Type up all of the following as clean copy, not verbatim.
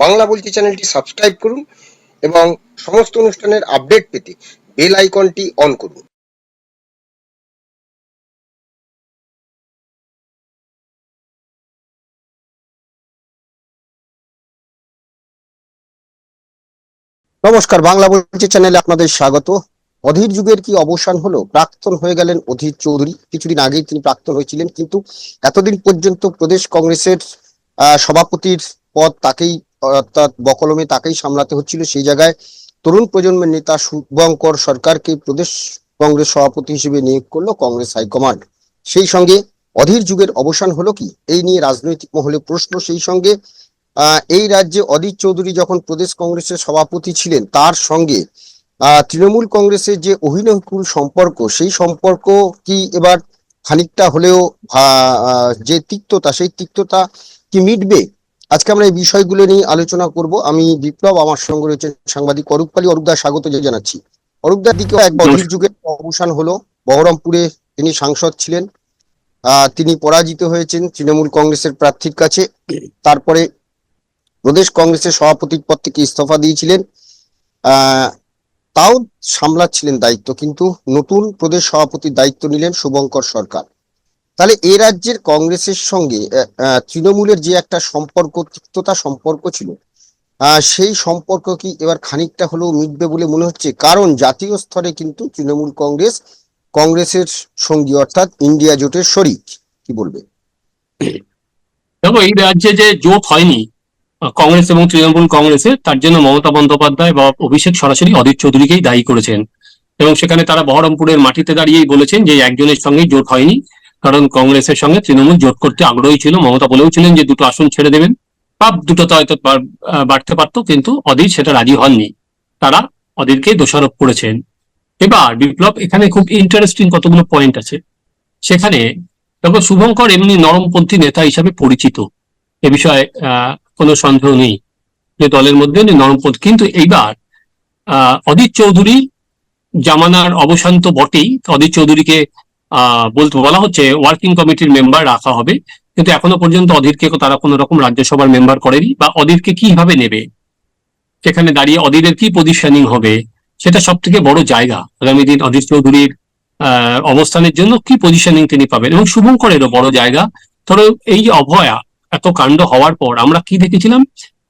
বাংলা বলছি চ্যানেলটি সাবস্ক্রাইব করুন এবং সমস্ত অনুষ্ঠানের আপডেট পেতে বেল আইকনটি অন করুন। নমস্কার, বাংলা বলছি চ্যানেলে আপনাদের স্বাগত। অধীর যুগের কি অবসান হলো? প্রাক্তন হয়ে গেলেন অধীর চৌধুরী। কিছুদিন আগেই তিনি প্রাক্তন হয়েছিলেন, কিন্তু এতদিন পর্যন্ত প্রদেশ কংগ্রেসের সভাপতির পদ তাকেই, অর্থাৎ বকলমে তাকেই সামলাতে হচ্ছিল। সেই জায়গায় তরুণ প্রজন্মের নেতা শুভঙ্কর সরকারকে প্রদেশ কংগ্রেস সভাপতি হিসেবে নিয়োগ করলো কংগ্রেস হাইকমান্ড। সেই সঙ্গে অধীর যুগের অবসান হলো কি, এই নিয়ে রাজনৈতিক মহলে প্রশ্ন। সেই সঙ্গে এই রাজ্যে অধীর চৌধুরী যখন প্রদেশ কংগ্রেসের সভাপতি ছিলেন, তার সঙ্গে তৃণমূল কংগ্রেসের যে অভিনবকুল সম্পর্ক, সেই সম্পর্ক কি এবার খানিকটা হলেও যে তিক্ততা, সেই তিক্ততা কি মিটবে? আজকে আমরা এই বিষয়গুলো নিয়ে আলোচনা করব। আমি বিপ্লব, আমার সঙ্গে রয়েছে সাংবাদিক অরূপ পালি। অরূপদা, স্বাগত জানাচ্ছি। অরূপদার দিকেও এক অধীর যুগের অবসান হলো। বহরমপুরে তিনি সাংসদ ছিলেন, তিনি পরাজিত হয়েছেন তৃণমূল কংগ্রেসের প্রার্থীর কাছে। তারপরে প্রদেশ কংগ্রেসের সভাপতির পদ থেকে ইস্তফা দিয়েছিলেন, তাও সামলাচ্ছিলেন দায়িত্ব, কিন্তু নতুন প্রদেশ সভাপতির দায়িত্ব নিলেন শুভঙ্কর সরকার। তাহলে এ রাজ্যের কংগ্রেসের সঙ্গে তৃণমূলের যে একটা সম্পর্ক, তিক্ততা সম্পর্ক ছিল, সেই সম্পর্ক কি এবার খানিকটা হলেও মিটবে বলে মনে হচ্ছে? কারণ জাতীয় স্তরে কিন্তু তৃণমূল কংগ্রেসের সঙ্গী, অর্থাৎ ইন্ডিয়া জোটের শরিক। কি বলবে? দেখো, এই রাজ্যে যে জোট হয়নি কংগ্রেস এবং তৃণমূল কংগ্রেসের, তার জন্য মমতা বন্দ্যোপাধ্যায় বা অভিষেক সরাসরি অধীর চৌধুরীকেই দায়ী করেছেন। এবং সেখানে তারা বহরমপুরের মাটিতে দাঁড়িয়েই বলেছেন যে একজনের সঙ্গেই জোট হয়নি, কারণ কংগ্রেসের সঙ্গে তৃণমূল জোট করতে আগ্রহী ছিল। মমতা বলেও ছিলেন যে দুটো আসন ছেড়ে দেবেন, বা দুটোতে হয়তো বাড়তে পারতো, কিন্তু অধীর সেটা রাজি হননি। তারা অধীরকে দোষারোপ করেছেন। এবার বিপ্লব, এখানে খুব ইন্টারেস্টিং কতগুলো পয়েন্ট আছে। সেখানে দেখো, শুভঙ্কর এমনি নরমপন্থী নেতা হিসাবে পরিচিত, এ বিষয়ে কোনো সন্দেহ নেই যে দলের মধ্যে উনি নরমপন্থী। কিন্তু এইবার অধীর চৌধুরী জামানার অবসান তো বটেই, অধীর চৌধুরীকে বলা হচ্ছে ওয়ার্কিং কমিটির মেম্বার রাখা হবে, কিন্তু এখনো পর্যন্ত অধীরকে তারা কোনো রকম রাজ্যসভার মেম্বার করেনি। বা অধীরকে কিভাবে নেবে, সেখানে দাঁড়িয়ে অধীরের কি পজিশনিং হবে, সেটা সব থেকে বড় জায়গা আগামী দিন অধীর চৌধুরীর অবস্থানের জন্য কি পজিশনিং তিনি পাবেন। এবং শুভঙ্করেরও বড় জায়গা। ধরো, এই যে অভয়া এত কাণ্ড হওয়ার পর আমরা কি দেখেছিলাম?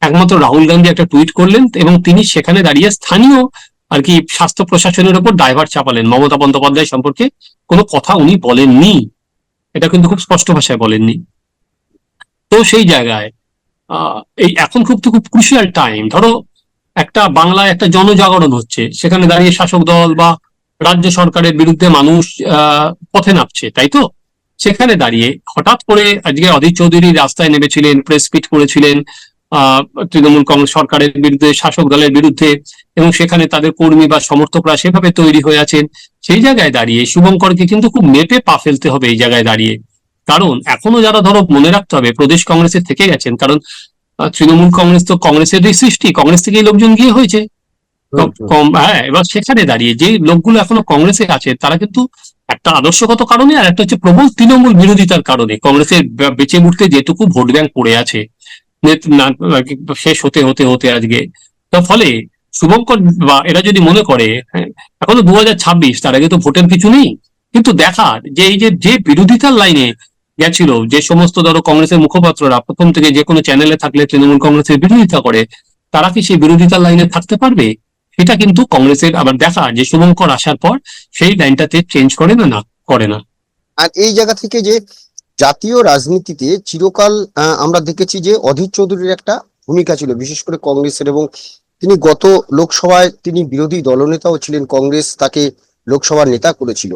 একমাত্র রাহুল গান্ধী একটা টুইট করলেন এবং তিনি সেখানে দাঁড়িয়ে স্থানীয় আর কি স্বাস্থ্য প্রশাসনের উপর দায়ভার চাপালেন। মমতা বন্দ্যোপাধ্যায় সম্পর্কে কোনো কথা উনি বলেননি, এটা কিন্তু খুব স্পষ্ট ভাষায় বলেননি। তো সেই জায়গায় এই এখন খুব ক্রুশিয়াল টাইম। ধরো, একটা বাংলায় একটা জনজাগরণ হচ্ছে, সেখানে দাঁড়িয়ে শাসক দল বা রাজ্য সরকারের বিরুদ্ধে মানুষ পথে নামছে, তাই তো? সেখানে দাঁড়িয়ে হঠাৎ করে আজকে অধীর চৌধুরী রাস্তায় নেমেছিলেন, প্রেস মিট করেছিলেন তৃণমূল কংগ্রেস সরকারের বিরুদ্ধে, শাসক দলের বিরুদ্ধে, এবং সেখানে তাদের কর্মী বা সমর্থকরা সেভাবে তৈরি হয়ে আছেন। সেই জায়গায় দাঁড়িয়ে শুভঙ্করকে কিন্তু খুব মেপে পা ফেলতে হবে এই জায়গায় দাঁড়িয়ে। কারণ এখনো যারা, ধরো, মনে রাখতে হবে প্রদেশ কংগ্রেসে থেকে গেছেন, কারণ তৃণমূল কংগ্রেস তো কংগ্রেসেরই সৃষ্টি, কংগ্রেস থেকেই লোকজন গিয়ে হয়েছে। হ্যাঁ, এবার সেখানে দাঁড়িয়ে যে লোকগুলো এখনো কংগ্রেসে আছে, তারা কিন্তু একটা আদর্শগত কারণে, আর একটা হচ্ছে প্রবল তৃণমূল বিরোধিতার কারণে কংগ্রেসের বেঁচে উঠতে যেটুকু ভোট ব্যাংক পড়ে আছে শেষ হতে হতে হতে আজকে। তার ফলে শুভঙ্কর বা এরা যদি মনে করে এখনো 2026, তার আগে তো ভোটের কিছু নেই, কিন্তু দেখার যে এই যে বিরোধিতার লাইনে গেছিল যে সমস্ত, ধরো, কংগ্রেসের মুখপাত্ররা প্রথম থেকে যে কোনো চ্যানেলে থাকলে তৃণমূল কংগ্রেসের বিরোধিতা করে, তারা কি সেই বিরোধিতার লাইনে থাকতে পারবে? সেটা কিন্তু কংগ্রেসের আবার দেখা যে শুভঙ্কর আসার পর সেই লাইনটাতে চেঞ্জ করে না করে না। আর এই জায়গা থেকে যে জাতীয় রাজনীতিতে চিরকাল আমরা দেখেছি যে অধীর চৌধুরীর একটা ভূমিকা ছিল, বিশেষ করে কংগ্রেসের, এবং তিনি গত লোকসভায় তিনি বিরোধী দলনেতাও ছিলেন, কংগ্রেস তাকে লোকসভার নেতা করেছিল।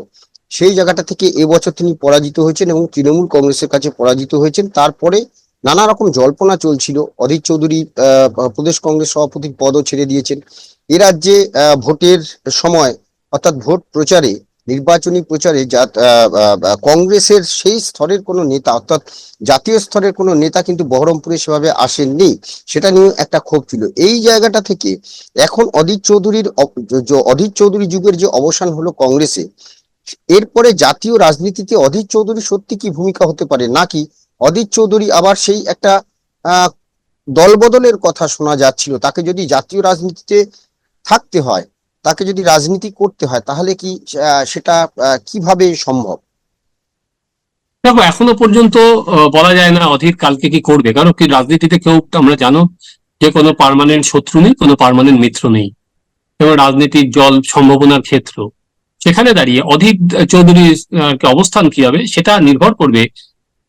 সেই জায়গাটা থেকে এবছর তিনি পরাজিত হয়েছেন এবং তৃণমূল কংগ্রেসের কাছে পরাজিত হয়েছেন। তারপরে নানা রকম জল্পনা চলছিল, অধীর চৌধুরী প্রদেশ কংগ্রেস সভাপতির পদও ছেড়ে দিয়েছেন। এ রাজ্যে ভোটের সময়, অর্থাৎ ভোট প্রচারে, নির্বাচনী প্রচারে কংগ্রেসের সেই স্তরের কোনো নেতা, অর্থাৎ জাতীয় স্তরের কোনো নেতা কিন্তু বহরমপুরে সেভাবে আসেননি। সেটা নিয়ে একটা ক্ষোভ ছিল। এই জায়গাটা থেকে এখন অধীর চৌধুরী যুগের যে অবসান হলো কংগ্রেসে, এরপরে জাতীয় রাজনীতিতে অধীর চৌধুরী সত্যি কি ভূমিকা হতে পারে, নাকি অধীর চৌধুরী আবার সেই একটা দলবদলের কথা শোনা যাচ্ছিল, তাকে যদি জাতীয় রাজনীতিতে থাকতে হয়, তাকে যদি রাজনীতি করতে হয়, তাহলে কি সেটা কিভাবে সম্ভব? দেখো এখনো পর্যন্ত বলা যায় না অধীর কালকে কি করবে, কারণ কি রাজনীতিতে কেউ, আমরা জানো যে কোনো পার্মানেন্ট শত্রু নেই, কোনো পার্মানেন্ট মিত্র নেই, এবং রাজনীতির জল সম্ভাবনার ক্ষেত্র। সেখানে দাঁড়িয়ে অধীর চৌধুরীর অবস্থান কি হবে সেটা নির্ভর করবে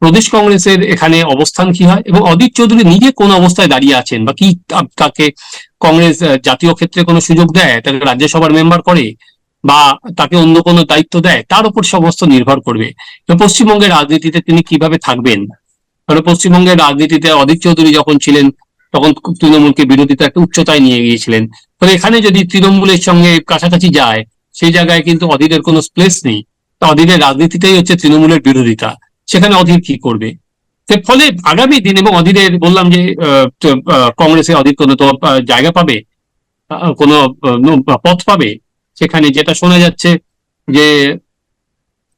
প্রদেশ কংগ্রেসের এখানে অবস্থান কি হয়, এবং অধীর চৌধুরী নিজে কোন অবস্থায় দাঁড়িয়ে আছেন, বা কি তাকে কংগ্রেস জাতীয় ক্ষেত্রে কোনো সুযোগ দেয়, তাকে রাজ্যসভার মেম্বার করে, বা তাকে অন্য কোনো দায়িত্ব দেয়, তার উপর সমস্ত নির্ভর করবে। পশ্চিমবঙ্গের রাজনীতিতে তিনি কিভাবে থাকবেন, কারণ পশ্চিমবঙ্গের রাজনীতিতে অধীর চৌধুরী যখন ছিলেন তখন তৃণমূলকে বিরোধিতা একটা উচ্চতায় নিয়ে গিয়েছিলেন। ফলে এখানে যদি তৃণমূলের সঙ্গে কাছাকাছি যায়, সেই জায়গায় কিন্তু অধীরের কোনো প্লেস নেই। তা অধীরের রাজনীতিটাই হচ্ছে তৃণমূলের বিরোধিতা। সেখানে অধীর কি করবে? ফলে আগামী দিন, এবং অধীরের বললাম যে কংগ্রেসে অধীর কোনো তো জায়গা পাবে, কোনো পথ পাবে সেখানে, যেটা শোনা যাচ্ছে যে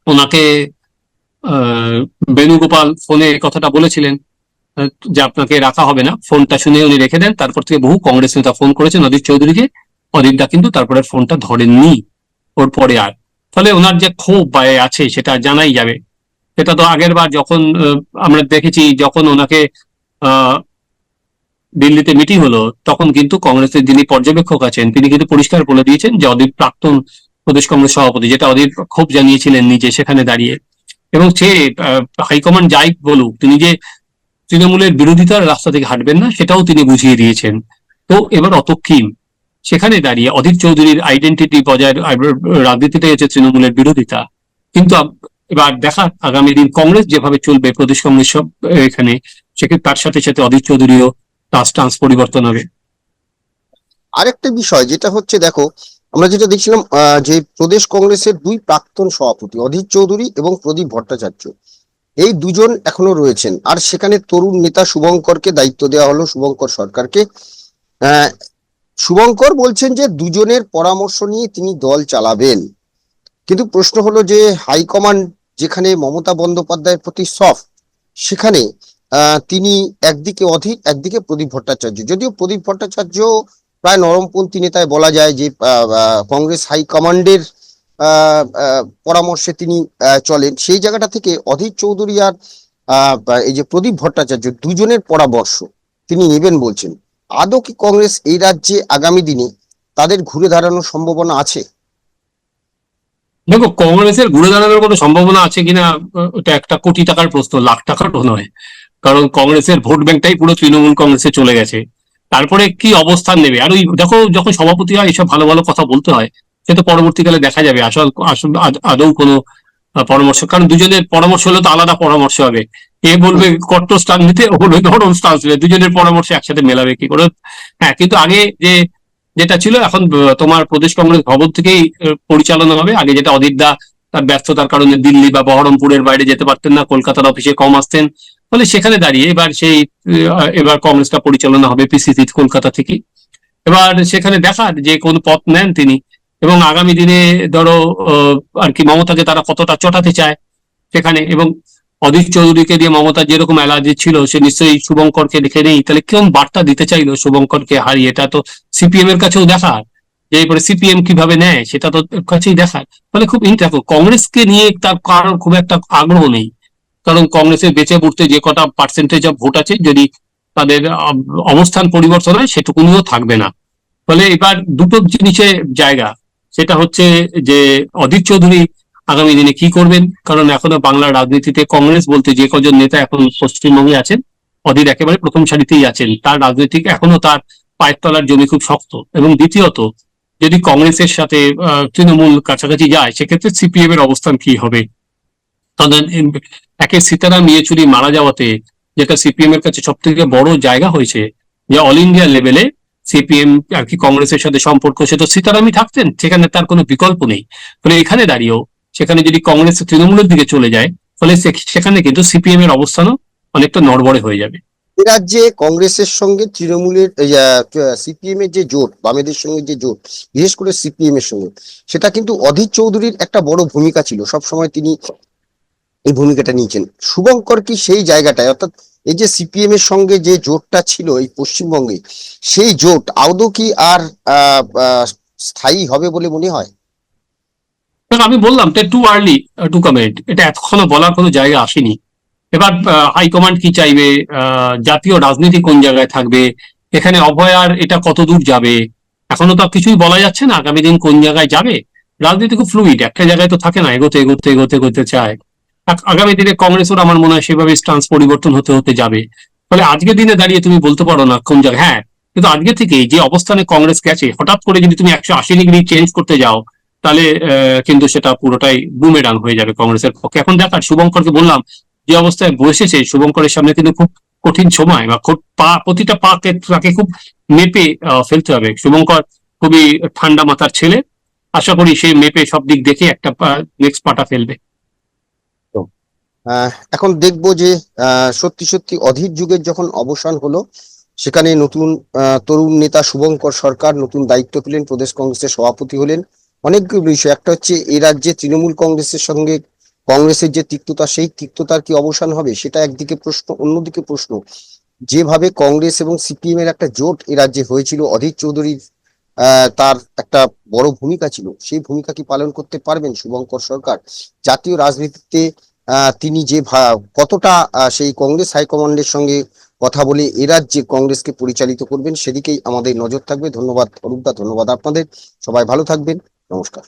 ওনাকে বেণুগোপাল ফোনে কথাটা বলেছিলেন যে আপনাকে রাখা হবে না, ফোনটা শুনে উনি রেখে দেন। তারপর থেকে বহু কংগ্রেস নেতা ফোন করেছেন অধীর চৌধুরীকে, অধীরদা কিন্তু তারপরে ফোনটা ধরেননি ওর পরে আর। ফলে ওনার যে ক্ষোভ বা আছে সেটা জানাই যাবে। সেটা তো আগের বার যখন আমরা দেখেছি, যখন ওনাকে আহ দিল্লিতে মিটিং হলো, তখন কিন্তু কংগ্রেসের যিনি পর্যবেক্ষক আছেন তিনি কিন্তু পরিষ্কার বলে দিয়েছেন যে অধীর প্রাক্তন প্রদেশ কংগ্রেস সভাপতি, যেটা অধীর ক্ষোভ জানিয়েছিলেন নিজে সেখানে দাঁড়িয়ে। এবং সে হাইকমান্ড যাই বলুক, তিনি যে তৃণমূলের বিরোধিতার রাস্তা থেকে হাঁটবেন না সেটাও তিনি বুঝিয়ে দিয়েছেন। তো এবার অতক্ষীম সেখানে দাঁড়িয়ে অধীর চৌধুরীর আইডেন্টিটি বজায়, রাজনীতিটাই হচ্ছে তৃণমূলের বিরোধিতা। কিন্তু এবার দেখা আগামী দিন কংগ্রেস যেভাবে চলবে, প্রদেশ কংগ্রেস সব এখানে, সেক্ষেত্রে তার সাথে সাথে অধীর চৌধুরীও স্টান্স পরিবর্তন হবে। আরেকটা বিষয় যেটা হচ্ছে, দেখো আমরা যেটা দেখছিলাম, যে প্রদেশ কংগ্রেসের দুই প্রাক্তন সভাপতি অধীর চৌধুরী এবং প্রদীপ ভট্টাচার্য, এই দুজন এখনো রয়েছেন, আর সেখানে তরুণ নেতা শুভঙ্করকে দায়িত্ব দেওয়া হলো, শুভঙ্কর সরকারকে। আহ শুভঙ্কর বলছেন যে দুজনের পরামর্শ নিয়ে তিনি দল চালাবেন। কিন্তু প্রশ্ন হলো যে হাইকমান্ড যেখানে মমতা বন্দ্যোপাধ্যায়ের প্রতি সফট, সেখানে তিনি একদিকে অধীর, একদিকে প্রদীপ ভট্টাচার্য। যদিও প্রদীপ ভট্টাচার্য প্রায় নরমপন্থী নেতায় বলা যায়, যে কংগ্রেস হাইকমান্ডের পরামর্শে তিনি চলেন, সেই জায়গাটা থেকে অধীর চৌধুরী আর এই যে প্রদীপ ভট্টাচার্য, দুজনের পরামর্শ তিনি নেবেন বলছেন। আদৌ কি কংগ্রেস এই রাজ্যে আগামী দিনে তাদের ঘুরে দাঁড়ানোর সম্ভাবনা আছে? দেখো কংগ্রেসের ঘুরে দাঁড়ানোর কোনো সম্ভাবনা আছে কিনা, ওটা একটা কোটি টাকার প্রশ্ন, লাখ টাকারও নয়। কারণ কংগ্রেসের ভোট ব্যাংকটাই পুরো তৃণমূল কংগ্রেসে চলে গেছে। তারপরে কি অবস্থান নেবে, আর ওই দেখো যখন সভাপতি হয় এইসব ভালো ভালো কথা বলতে হয়, সে তো পরবর্তীকালে দেখা যাবে আসল আসল আদৌ কোনো পরামর্শ, কারণ দুজনের পরামর্শ হলে তো আলাদা পরামর্শ হবে। এ বলবে কট্টর স্টান নিতে, ও বলবে নরম স্টান্স নিতে, দুজনের পরামর্শ একসাথে মেলাবে কি করে? হ্যাঁ, কিন্তু আগে যে যেটা ছিল, এখন তোমার প্রদেশ কংগ্রেস ভবন থেকেই পরিচালনা হবে। আগে যেটা অধীর দা তার ব্যস্ততার কারণে দিল্লি বা বহরমপুরের বাইরে যেতে পারতেন না, কলকাতার অফিসে কম আসতেন, ফলে সেখানে দাঁড়িয়ে এবার সেই এবার কংগ্রেসটা পরিচালনা হবে পিসিসি কলকাতা থেকে। এবার সেখানে দেখার যে কোন পথ নেন তিনি, এবং আগামী দিনে ধরো আর কি মমতাকে তারা কতটা চটাতে চায় সেখানে। এবং অধীর চৌধুরীকে দিয়ে মমতার যেরকম অ্যালার্জি ছিল, সে নিশ্চয়ই শুভঙ্করকে দেখে নেই, তাহলে কেমন বার্তা দিতে চাইলো শুভঙ্করকে হারিয়ে, এটা তো সিপিএম এর কাছেও দেখার, যে এবারে সিপিএম কিভাবে নেয় সেটা তো কাছেই দেখার। ফলে খুব দেখো কংগ্রেসকে নিয়ে তার কারোর খুব একটা আগ্রহ নেই, কারণ কংগ্রেসের বেঁচে উঠতে যে কটা পার্সেন্টেজ অফ ভোট আছে, যদি তাদের অবস্থান পরিবর্তন হয় সেটুকুনিও থাকবে না। ফলে এবার দুটো জিনিসের জায়গা, সেটা হচ্ছে যে অধীর চৌধুরী আগামী দিনে কি করবেন, কারণ এখনো বাংলার রাজনীতিতে কংগ্রেস বলতে যে কজন নেতা এখন পশ্চিমবঙ্গে আছেন, অধীর একেবারে প্রথম সারিতেই আছেন, তার রাজনৈতিক এখনো তার পায়ের তলার জমি খুব শক্ত। এবং দ্বিতীয়ত, যদি কংগ্রেসের সাথে তৃণমূল কাছাকাছি যায়, সেক্ষেত্রে সিপিএম এর অবস্থান কি হবে? কারণ একে সীতারাম ইয়েচুরি মারা যাওয়াতে, যেটা সিপিএম এর কাছে সব থেকে বড় জায়গা হয়েছে, যে অল ইন্ডিয়া লেভেলে সিপিএম আর কি কংগ্রেসের সাথে সম্পর্ক, সে তো সীতারামই থাকতেন, সেখানে তার কোনো বিকল্প নেই। ফলে এখানে দাঁড়িয়েও সেখানে যদি কংগ্রেস তৃণমূলের দিকে চলে যায়, ফলে সেখানে কিন্তু সিপিএম এর অবস্থানও অনেকটা নড়বড়ে হয়ে যাবে। এ রাজ্যে কংগ্রেসের সঙ্গে তৃণমূলের, সিপিএম এর যে জোট, বামেদের সঙ্গে যে জোট, বিশেষ করে সিপিএম এর সঙ্গে, সেটা কিন্তু অধীর চৌধুরীর একটা বড় ভূমিকা ছিল, সব সময় তিনি এই ভূমিকাটা নিয়েছেন। শুভঙ্কর কি সেই জায়গাটায়, অর্থাৎ এই যে সিপিএম এর সঙ্গে যে জোটটা ছিল এই পশ্চিমবঙ্গে, সেই জোট আদৌ কি আর স্থায়ী হবে বলে মনে হয়? দেখো, আমি বললাম টু আর্লি টু কমেন্ট, এটা এতক্ষণও বলার কোনো জায়গা আসেনি। এবার হাইকমান্ড কি চাইবে, জাতীয় রাজনীতি কোন জায়গায় থাকবে, এখানে অভয়ার এটা কত দূর যাবে, এখনো তো আর কিছুই বলা যাচ্ছে না আগামী দিন কোন জায়গায় যাবে। রাজনীতি খুব ফ্লুইড, একটা জায়গায় তো থাকে না, এগোতে এগোতে এগোতে এগোতে চায়। আগামী দিনে কংগ্রেসের আমার মনে হয় সেভাবে স্টান্স পরিবর্তন হতে হতে যাবে। ফলে আজকের দিনে দাঁড়িয়ে তুমি বলতে পারো না কোন জায়গায়, হ্যাঁ, কিন্তু আজকে থেকে যে অবস্থানে কংগ্রেস গেছে, হঠাৎ করে যদি তুমি 180 ডিগ্রি চেঞ্জ করতে যাও, তাহলে কিন্তু সেটা পুরোটাই বুমেরাং হয়ে যাবে কংগ্রেসের পক্ষে। এখন দেখার, শুভঙ্করকে বললাম যে অবস্থায় বসেছে, শুভঙ্করের সামনে কিন্তু খুব কঠিন সময়, বা প্রতিটা পাকে তাকে খুব মেপে ফেলতে হবে। শুভঙ্কর খুবই ঠান্ডা মাথার ছেলে, আশা করি সে মেপে সব দিক দেখে একটা নেক্সট পাটা ফেলবে। এখন দেখবো যে সত্যি সত্যি অধীর যুগের যখন অবসান হলো, সেখানে নতুন তরুণ নেতা শুভঙ্কর সরকার নতুন দায়িত্ব পেলেন, প্রদেশ কংগ্রেসের সভাপতি হলেন। অনেকগুলো বিষয়, একটা হচ্ছে এই রাজ্যে তৃণমূল কংগ্রেসের সঙ্গে কংগ্রেসের যে তিক্ততা, সেই তিক্ততার কি অবসান হবে, সেটা একদিকে প্রশ্ন। অন্যদিকে প্রশ্ন, যেভাবে কংগ্রেস এবং সিপিএম এর একটা জোট এ রাজ্যে হয়েছিল, অধীর চৌধুরীর তার একটা বড় ভূমিকা ছিল, সেই ভূমিকা কি পালন করতে পারবেন শুভঙ্কর সরকার? জাতীয় রাজনীতিতে তিনি যে কতটা সেই কংগ্রেস হাইকমান্ডের সঙ্গে কথা বলে এ রাজ্যে কংগ্রেসকে পরিচালিত করবেন, সেদিকেই আমাদের নজর থাকবে। ধন্যবাদ অরূপদা, ধন্যবাদ আপনাদের। সবাই ভালো থাকবেন, নমস্কার।